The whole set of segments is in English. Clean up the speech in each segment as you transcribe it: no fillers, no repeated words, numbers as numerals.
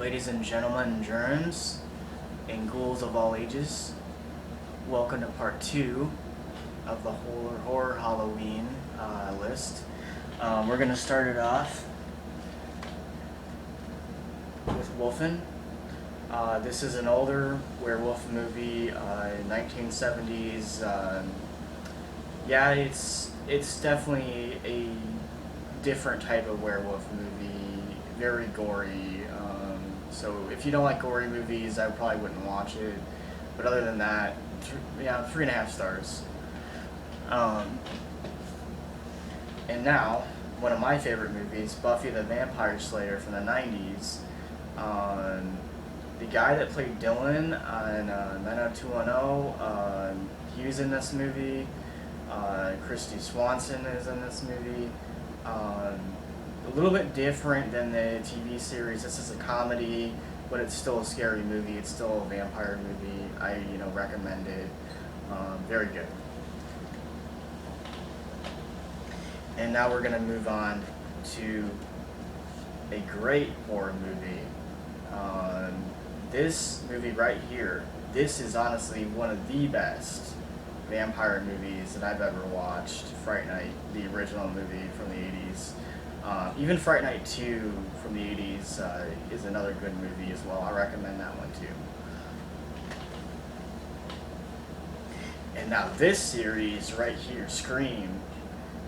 Ladies and gentlemen, germs, and ghouls of all ages, welcome to part 2 of the horror Halloween list. We're going to start it off with Wolfen. This is an older werewolf movie, 1970s. Yeah, it's definitely a different type of werewolf movie, very gory. So if you don't like gory movies, I probably wouldn't watch it. But other than that, 3.5 stars. And now, one of my favorite movies, Buffy the Vampire Slayer from the 90s. The guy that played Dylan on 90210, he was in this movie. Christy Swanson is in this movie. A little bit different than the TV series. This is a comedy, but it's still a scary movie. It's still a vampire movie. I recommend it. Very good. And now we're gonna move on to a great horror movie. This movie right here. This is honestly one of the best vampire movies that I've ever watched. Fright Night, the original movie from the 80s. Even Fright Night 2 from the 80s is another good movie as well. I recommend that one too. And now this series right here, Scream,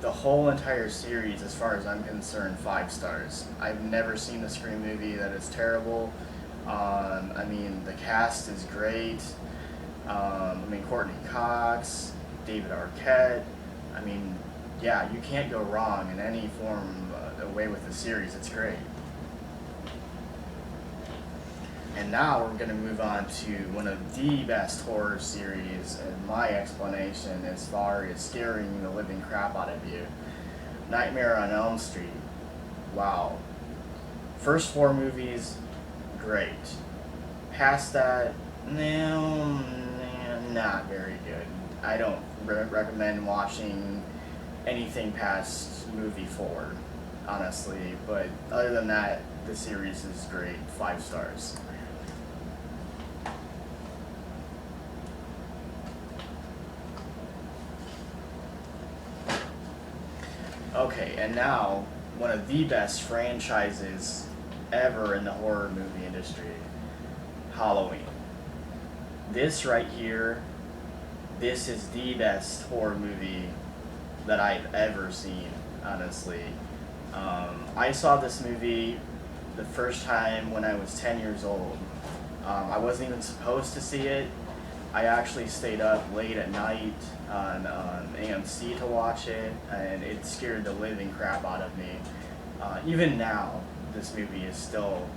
the whole entire series, as far as I'm concerned, 5 stars. I've never seen a Scream movie that is terrible. I mean, the cast is great. Courtney Cox, David Arquette. I mean, yeah, you can't go wrong in any form way with the series. It's great. And now we're going to move on to one of the best horror series, in my explanation, as far as scaring the living crap out of you. Nightmare on Elm Street. Wow. First 4 movies, great. Past that, no, not very good. I don't recommend watching anything past movie 4, honestly. But other than that, the series is great. 5 stars. Okay, and now one of the best franchises ever in the horror movie industry, Halloween. This right here, this is the best horror movie that I've ever seen, honestly. I saw this movie the first time when I was 10 years old. I wasn't even supposed to see it. I actually stayed up late at night on AMC to watch it, and it scared the living crap out of me. Even now, this movie is still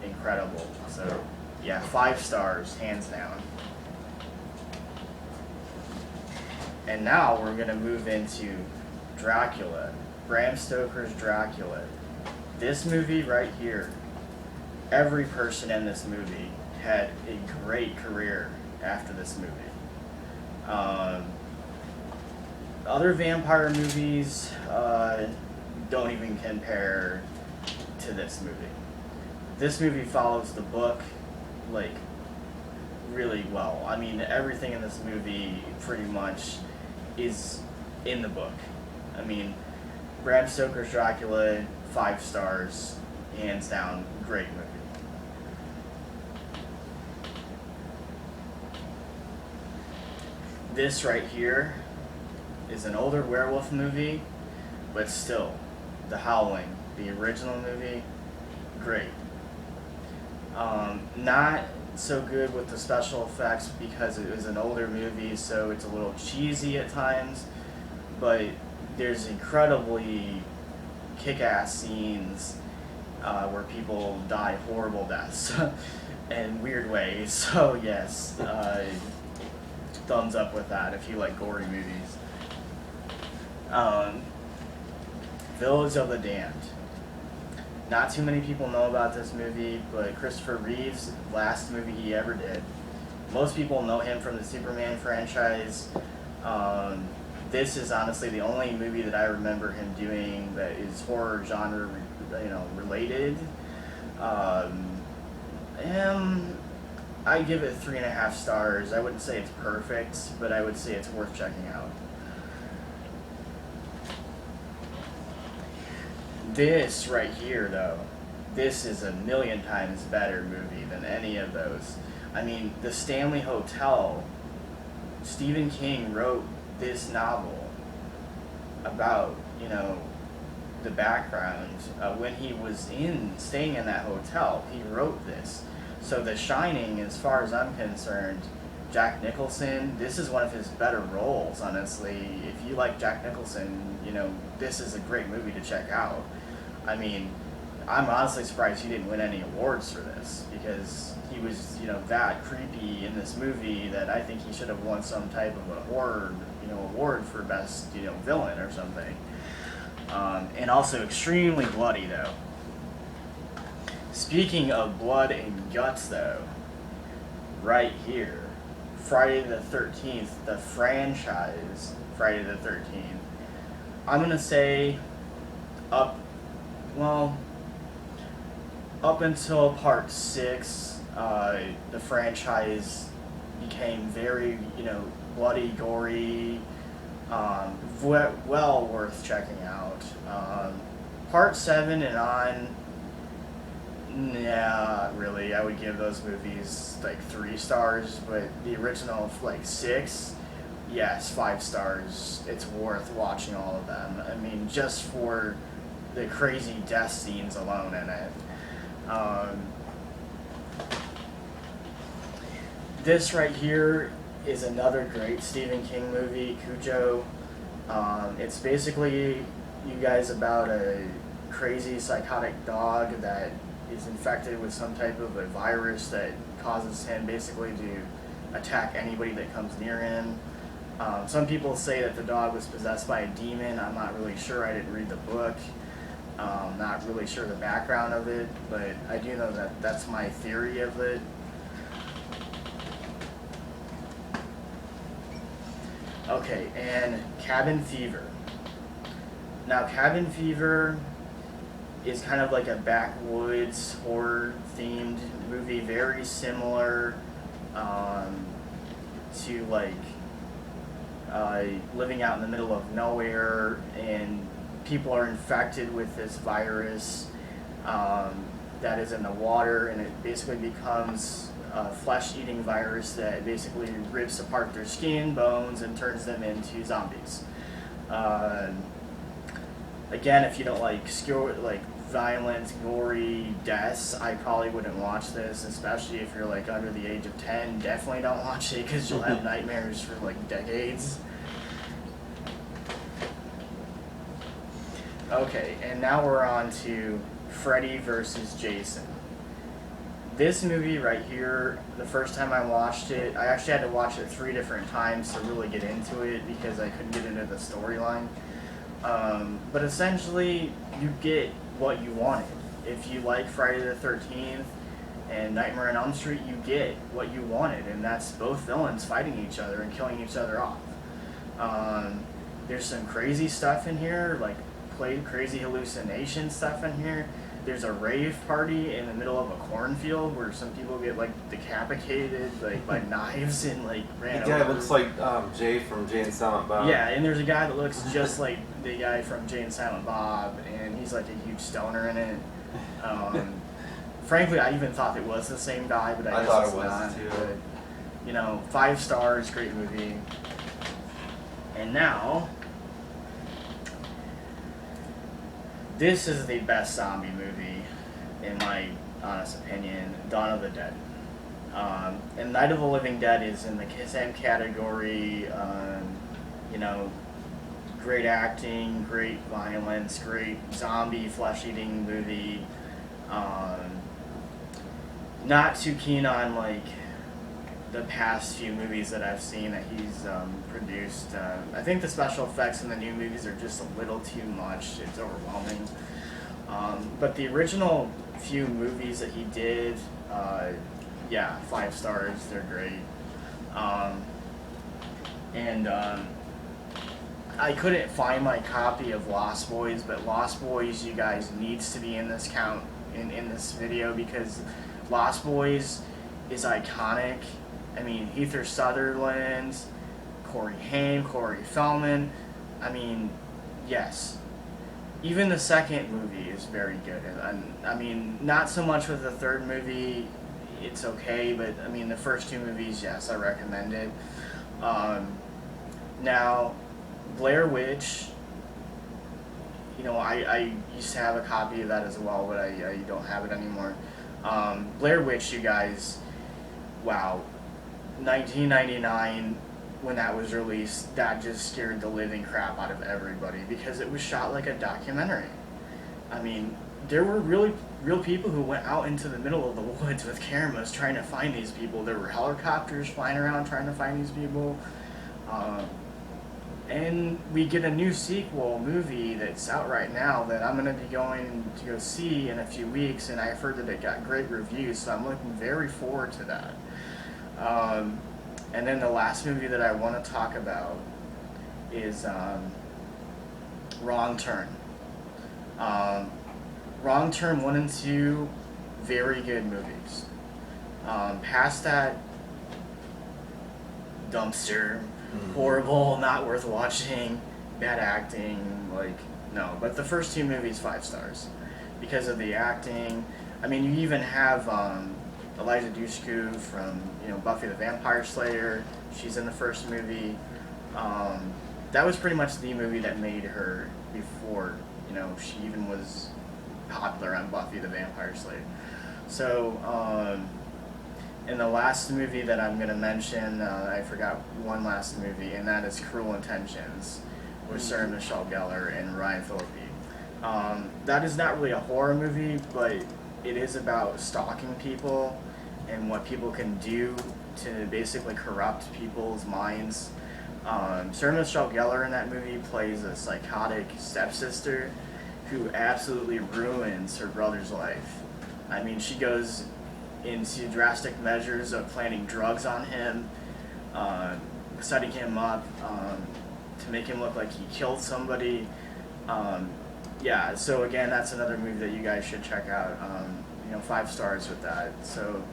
incredible. So, yeah, 5 stars, hands down. And now we're going to move into Dracula, Bram Stoker's Dracula. This movie right here, every person in this movie had a great career after this movie. Other vampire movies don't even compare to this movie. This movie follows the book like really well. I mean, everything in this movie pretty much is in the book. I mean, Bram Stoker's Dracula, 5 stars, hands down, great movie. This right here is an older werewolf movie, but still, The Howling, the original movie, great. Not so good with the special effects because it was an older movie, so it's a little cheesy at times, but there's incredibly kick-ass scenes where people die horrible deaths in weird ways. So yes, thumbs up with that if you like gory movies. Village of the Damned. Not too many people know about this movie, but Christopher Reeve's last movie he ever did. Most people know him from the Superman franchise. This is honestly the only movie that I remember him doing that is horror genre related. I give it 3.5 stars. I wouldn't say it's perfect, but I would say it's worth checking out. This right here, though, this is a million times better movie than any of those. I mean, the Stanley Hotel, Stephen King wrote this novel about, you know, the background. When he was staying in that hotel, he wrote this. So The Shining, as far as I'm concerned, Jack Nicholson, this is one of his better roles, honestly. If you like Jack Nicholson, you know, this is a great movie to check out. I mean, I'm honestly surprised he didn't win any awards for this, because he was, you know, that creepy in this movie that I think he should have won some type of a horror, you know, award for best, you know, villain or something. And also extremely bloody, though. Speaking of blood and guts, though, right here, Friday the 13th, the franchise Friday the 13th, I'm going to say up until part 6, the franchise became very, you know, bloody, gory, well worth checking out. Part 7 and on, yeah, really, I would give those movies like 3 stars, but the original, like 6, yes, 5 stars. It's worth watching all of them. I mean, just for the crazy death scenes alone in it. This right here is another great Stephen King movie, Cujo. It's basically, you guys, about a crazy psychotic dog that is infected with some type of a virus that causes him basically to attack anybody that comes near him. Some people say that the dog was possessed by a demon. I'm not really sure. I didn't read the book. Not really sure the background of it, but I do know that that's my theory of it. Okay, and Cabin Fever. Now, Cabin Fever is kind of like a backwoods horror-themed movie, very similar to like living out in the middle of nowhere, and people are infected with this virus that is in the water, and it basically becomes a flesh-eating virus that basically rips apart their skin, bones, and turns them into zombies. Again, if you don't like violent, gory deaths, I probably wouldn't watch this, especially if you're like under the age of 10. Definitely don't watch it, because you'll have nightmares for like decades. Okay, and now we're on to Freddy versus Jason. This movie right here, the first time I watched it, I actually had to watch it 3 different times to really get into it, because I couldn't get into the storyline. But essentially, you get what you wanted. If you like Friday the 13th and Nightmare on Elm Street, you get what you wanted, and that's both villains fighting each other and killing each other off. There's some crazy stuff in here, like crazy hallucination stuff in here. There's a rave party in the middle of a cornfield where some people get like decapitated like by knives and like ran over. Yeah, it looks like Jay from Jay and Silent Bob. Yeah, and there's a guy that looks just like the guy from Jay and Silent Bob, and he's like a huge stoner in it. Frankly, I even thought it was the same guy, but I guess thought it's it was not. too. But, you know, 5 stars, great movie. And now, this is the best zombie movie, in my honest opinion, Dawn of the Dead. And Night of the Living Dead is in the same category, you know, great acting, great violence, great zombie flesh-eating movie. Not too keen on, like, the past few movies that I've seen that he's produced. I think the special effects in the new movies are just a little too much. It's overwhelming. But the original few movies that he did, yeah, 5 stars. They're great. I couldn't find my copy of Lost Boys, but Lost Boys, you guys, needs to be in this count in this video, because Lost Boys is iconic. I mean, Heather Sutherland, Corey Haim, Corey Feldman. I mean, yes. Even the second movie is very good. And I mean, not so much with the third movie. It's okay, but I mean, the first two movies, yes, I recommend it. Now, Blair Witch. You know, I used to have a copy of that as well, but I don't have it anymore. Blair Witch, you guys, wow. 1999, when that was released, that just scared the living crap out of everybody because it was shot like a documentary. I mean, there were real people who went out into the middle of the woods with cameras trying to find these people. There were helicopters flying around trying to find these people. And we get a new sequel movie that's out right now that I'm going to be going to go see in a few weeks, and I've heard that it got great reviews, so I'm looking very forward to that. And then the last movie that I want to talk about is Wrong Turn. Wrong Turn 1 and 2, very good movies. Past that, dumpster, horrible, not worth watching, bad acting, like, no. But the first two movies, 5 stars. Because of the acting. I mean, you even have Eliza Dushku from, Buffy the Vampire Slayer. She's in the first movie. That was pretty much the movie that made her before, she even was popular on Buffy the Vampire Slayer. So, in the last movie that I'm going to mention, I forgot one last movie, and that is Cruel Intentions with Sarah Michelle Gellar and Ryan Phillippe. That is not really a horror movie, but it is about stalking people and what people can do to basically corrupt people's minds. Sarah Michelle Gellar in that movie plays a psychotic stepsister who absolutely ruins her brother's life. I mean, she goes into drastic measures of planting drugs on him, setting him up to make him look like he killed somebody. Yeah, so again, that's another movie that you guys should check out. 5 stars with that. So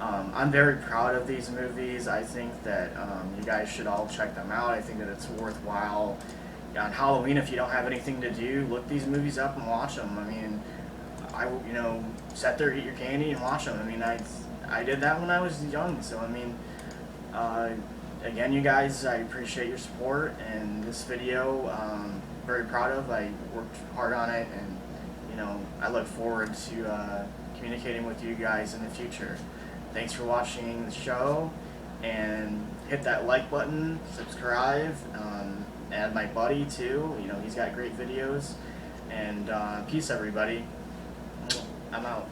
I'm very proud of these movies. I think that you guys should all check them out. I think that it's worthwhile. On Halloween, if you don't have anything to do, look these movies up and watch them. I mean, sit there, eat your candy, and watch them. I mean, I did that when I was young. So I mean, again, you guys, I appreciate your support. And this video, very proud of. I worked hard on it, and I look forward to communicating with you guys in the future. Thanks for watching the show, and hit that like button, subscribe, add my buddy too. He's got great videos. And peace, everybody. I'm out.